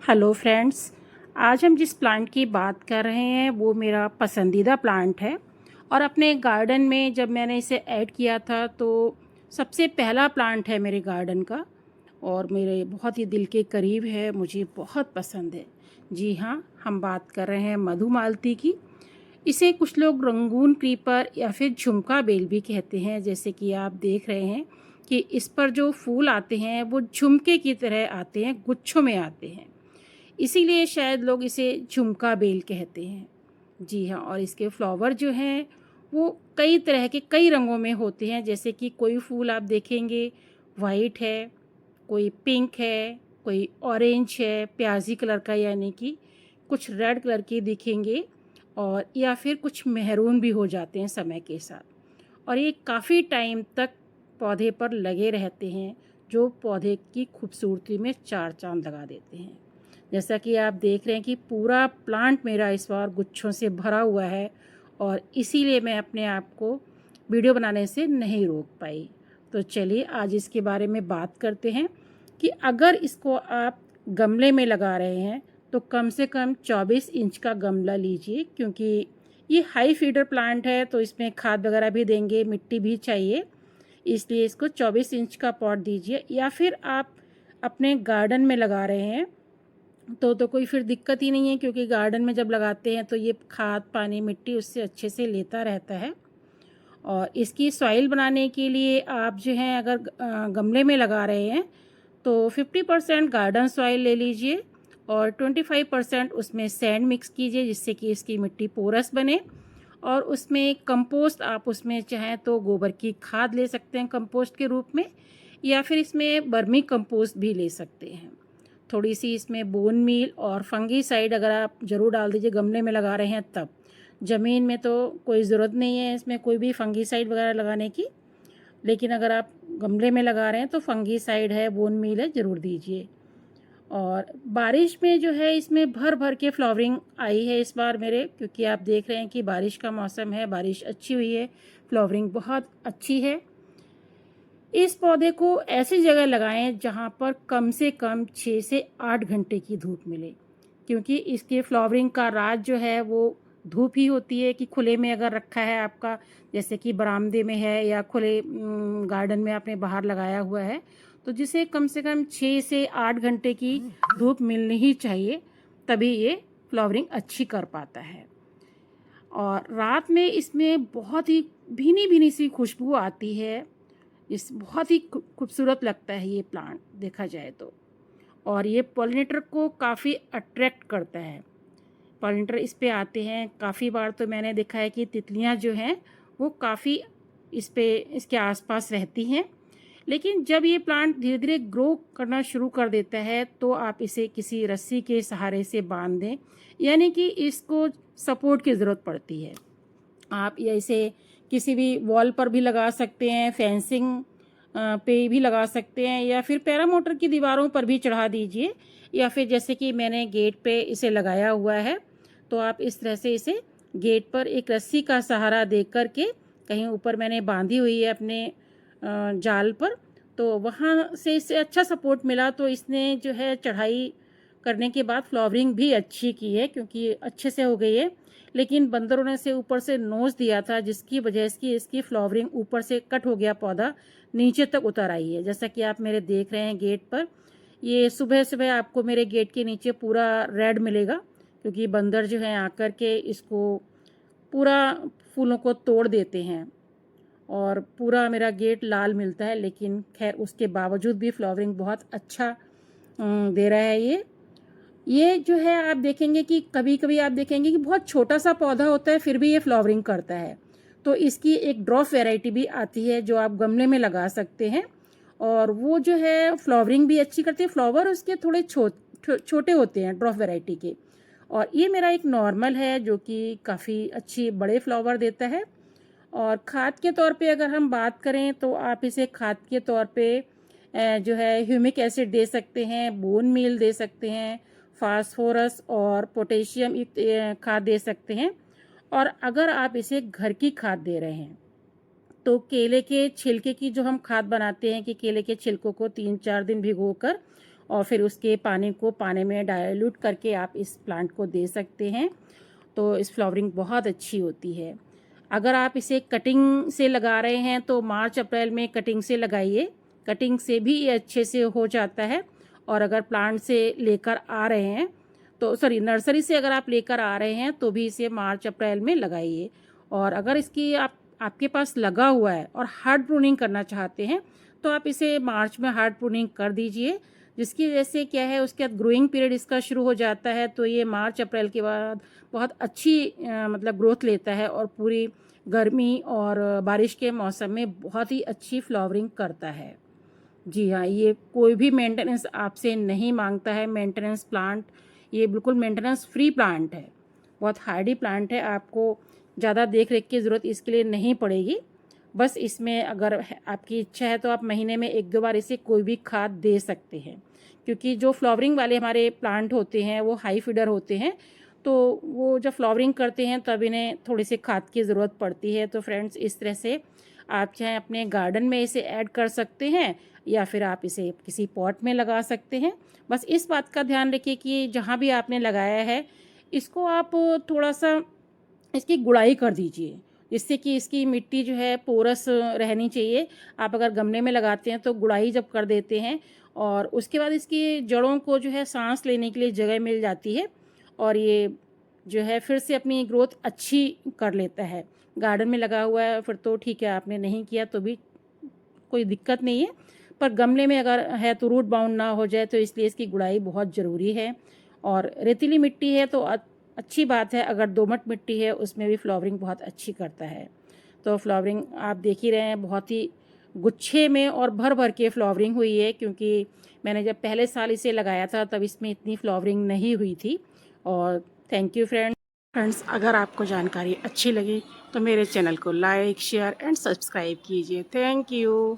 Hello friends. आज हम जिस प्लांट की बात कर रहे हैं वो मेरा पसंदीदा प्लांट है और अपने गार्डन में जब मैंने इसे ऐड किया था तो सबसे पहला प्लांट है मेरे गार्डन का और मेरे बहुत ही दिल के करीब है, मुझे बहुत पसंद है। जी हाँ, हम बात कर रहे हैं मधुमालती की। इसे कुछ लोग रंगून क्रीपर या फिर झुमका बेल भी कहते हैं। जैसे कि आप देख रहे हैं कि इस पर जो फूल आते हैं वो झुमके की तरह आते हैं, गुच्छों में आते हैं, इसीलिए शायद लोग इसे झुमका बेल कहते हैं। जी हाँ, और इसके फ्लावर जो हैं वो कई तरह के कई रंगों में होते हैं। जैसे कि कोई फूल आप देखेंगे वाइट है, कोई पिंक है, कोई ऑरेंज है प्याजी कलर का, यानी कि कुछ रेड कलर के दिखेंगे, और या फिर कुछ मेहरून भी हो जाते हैं समय के साथ। और ये काफ़ी टाइम तक पौधे पर लगे रहते हैं, जो पौधे की खूबसूरती में चार चांद लगा देते हैं। जैसा कि आप देख रहे हैं कि पूरा प्लांट मेरा इस बार गुच्छों से भरा हुआ है और इसीलिए मैं अपने आप को वीडियो बनाने से नहीं रोक पाई। तो चलिए आज इसके बारे में बात करते हैं कि अगर इसको आप गमले में लगा रहे हैं तो कम से कम 24 इंच का गमला लीजिए, क्योंकि ये हाई फीडर प्लांट है तो इसमें खाद वगैरह भी देंगे, मिट्टी भी चाहिए, इसलिए इसको 24 इंच का पॉट दीजिए। या फिर आप अपने गार्डन में लगा रहे हैं तो कोई फिर दिक्कत ही नहीं है, क्योंकि गार्डन में जब लगाते हैं तो ये खाद पानी मिट्टी उससे अच्छे से लेता रहता है। और इसकी सॉइल बनाने के लिए आप जो है अगर गमले में लगा रहे हैं तो 50% गार्डन सॉइल ले लीजिए और 25% उसमें सैंड मिक्स कीजिए, जिससे कि इसकी मिट्टी पोरस बने। और उसमें कंपोस्ट, आप उसमें चाहें तो गोबर की खाद ले सकते हैं कंपोस्ट के रूप में, या फिर इसमें बर्मी कंपोस्ट भी ले सकते हैं। थोड़ी सी इसमें बोन मील और फंगीसाइड अगर आप ज़रूर डाल दीजिए, गमले में लगा रहे हैं तब। ज़मीन में तो कोई ज़रूरत नहीं है इसमें कोई भी फंगीसाइड वगैरह लगाने की, लेकिन अगर आप गमले में लगा रहे हैं तो फंगीसाइड है, बोन मील है, ज़रूर दीजिए। और बारिश में जो है इसमें भर भर के फ्लावरिंग आई है इस बार मेरे, क्योंकि आप देख रहे हैं कि बारिश का मौसम है, बारिश अच्छी हुई है, फ्लावरिंग बहुत अच्छी है। इस पौधे को ऐसी जगह लगाएं जहां पर कम से कम 6 से 8 घंटे की धूप मिले, क्योंकि इसके फ्लावरिंग का राज जो है वो धूप ही होती है। कि खुले में अगर रखा है आपका, जैसे कि बरामदे में है या खुले गार्डन में आपने बाहर लगाया हुआ है, तो जिसे कम से कम 6 से 8 घंटे की धूप मिलनी ही चाहिए, तभी ये फ्लावरिंग अच्छी कर पाता है। और रात में इसमें बहुत ही भीनी भीनी सी खुशबू आती है, इस बहुत ही खूबसूरत लगता है ये प्लांट देखा जाए तो। और ये पॉलिनेटर को काफ़ी अट्रैक्ट करता है, पॉलिनेटर इस पे आते हैं। काफ़ी बार तो मैंने देखा है कि तितलियां जो हैं वो काफ़ी इस पे इसके आसपास रहती हैं। लेकिन जब ये प्लांट धीरे धीरे ग्रो करना शुरू कर देता है तो आप इसे किसी रस्सी के सहारे से बांध दें, यानी कि इसको सपोर्ट की ज़रूरत पड़ती है। आप या इसे किसी भी वॉल पर भी लगा सकते हैं, फेंसिंग पे भी लगा सकते हैं, या फिर पैरामोटर की दीवारों पर भी चढ़ा दीजिए, या फिर जैसे कि मैंने गेट पे इसे लगाया हुआ है तो आप इस तरह से इसे गेट पर एक रस्सी का सहारा दे कर के, कहीं ऊपर मैंने बांधी हुई है अपने जाल पर, तो वहाँ से इसे अच्छा सपोर्ट मिला, तो इसने जो है चढ़ाई करने के बाद फ्लावरिंग भी अच्छी की है, क्योंकि अच्छे से हो गई है। लेकिन बंदरों ने से ऊपर से नोच दिया था, जिसकी वजह से इसकी फ्लावरिंग ऊपर से कट हो गया, पौधा नीचे तक उतर आई है। जैसा कि आप मेरे देख रहे हैं गेट पर, ये सुबह सुबह आपको मेरे गेट के नीचे पूरा रेड मिलेगा, क्योंकि बंदर जो है आकर के इसको पूरा फूलों को तोड़ देते हैं और पूरा मेरा गेट लाल मिलता है। लेकिन खैर उसके बावजूद भी फ्लावरिंग बहुत अच्छा दे रहा है ये जो है। आप देखेंगे कि कभी कभी आप देखेंगे कि बहुत छोटा सा पौधा होता है फिर भी ये फ्लावरिंग करता है, तो इसकी एक ड्रॉप वैरायटी भी आती है जो आप गमले में लगा सकते हैं, और वो जो है फ्लावरिंग भी अच्छी करती है। फ्लावर उसके थोड़े छोटे होते हैं ड्रॉप वैरायटी के, और ये मेरा एक नॉर्मल है जो कि काफ़ी अच्छी बड़े फ्लावर देता है। और खाद के तौर पे अगर हम बात करें तो आप इसे खाद के तौर पे जो है ह्यूमिक एसिड दे सकते हैं, बोन मील दे सकते हैं, फास्फोरस और पोटेशियम युक्त खाद दे सकते हैं। और अगर आप इसे घर की खाद दे रहे हैं तो केले के छिलके की जो हम खाद बनाते हैं, कि केले के छिलकों को 3-4 दिन भिगोकर और फिर उसके पानी में डाइल्यूट करके आप इस प्लांट को दे सकते हैं। तो इस फ्लावरिंग बहुत अच्छी होती है। अगर आप इसे कटिंग से लगा रहे हैं तो मार्च अप्रैल में कटिंग से लगाइए, कटिंग से भी ये अच्छे से हो जाता है। और अगर प्लांट से लेकर आ रहे हैं तो नर्सरी से अगर आप लेकर आ रहे हैं तो भी इसे मार्च अप्रैल में लगाइए। और अगर इसकी आपके पास लगा हुआ है और हार्ड प्रूनिंग करना चाहते हैं तो आप इसे मार्च में हार्ड प्रूनिंग कर दीजिए, जिसकी वजह से क्या है उसके बाद ग्रोइंग पीरियड इसका शुरू हो जाता है। तो ये मार्च अप्रैल के बाद बहुत अच्छी मतलब ग्रोथ लेता है और पूरी गर्मी और बारिश के मौसम में बहुत ही अच्छी फ्लावरिंग करता है। जी हाँ, ये कोई भी मेंटेनेंस आपसे नहीं मांगता है। मेंटेनेंस प्लांट ये बिल्कुल मेंटेनेंस फ्री प्लांट है, बहुत हार्डी प्लांट है। आपको ज़्यादा देख रेख की ज़रूरत इसके लिए नहीं पड़ेगी। बस इसमें अगर आपकी इच्छा है तो आप महीने में 1-2 बार इसे कोई भी खाद दे सकते हैं, क्योंकि जो फ्लावरिंग वाले हमारे प्लांट होते हैं वो हाई फीडर होते हैं। तो वो जब फ्लावरिंग करते हैं तब इन्हें थोड़ी सी खाद की ज़रूरत पड़ती है। तो फ्रेंड्स, इस तरह से आप चाहे अपने गार्डन में इसे ऐड कर सकते हैं या फिर आप इसे किसी पॉट में लगा सकते हैं। बस इस बात का ध्यान रखिए कि जहाँ भी आपने लगाया है इसको आप थोड़ा सा इसकी गुड़ाई कर दीजिए, जिससे कि इसकी मिट्टी जो है पोरस रहनी चाहिए। आप अगर गमले में लगाते हैं तो गुड़ाई जब कर देते हैं और उसके बाद इसकी जड़ों को जो है सांस लेने के लिए जगह मिल जाती है और ये जो है फिर से अपनी ग्रोथ अच्छी कर लेता है। गार्डन में लगा हुआ है फिर तो ठीक है, आपने नहीं किया तो भी कोई दिक्कत नहीं है, पर गमले में अगर है तो रूट बाउंड ना हो जाए, तो इसलिए इसकी गुड़ाई बहुत ज़रूरी है। और रेतीली मिट्टी है तो अच्छी बात है, अगर दोमट मिट्टी है उसमें भी फ्लावरिंग बहुत अच्छी करता है। तो फ्लावरिंग आप देख ही रहे हैं, बहुत ही गुच्छे में और भर भर के फ्लावरिंग हुई है, क्योंकि मैंने जब पहले साल इसे लगाया था तब इसमें इतनी फ्लावरिंग नहीं हुई थी। और थैंक यू फ्रेंड्स, अगर आपको जानकारी अच्छी लगी तो मेरे चैनल को लाइक, शेयर एंड सब्सक्राइब कीजिए। Thank you.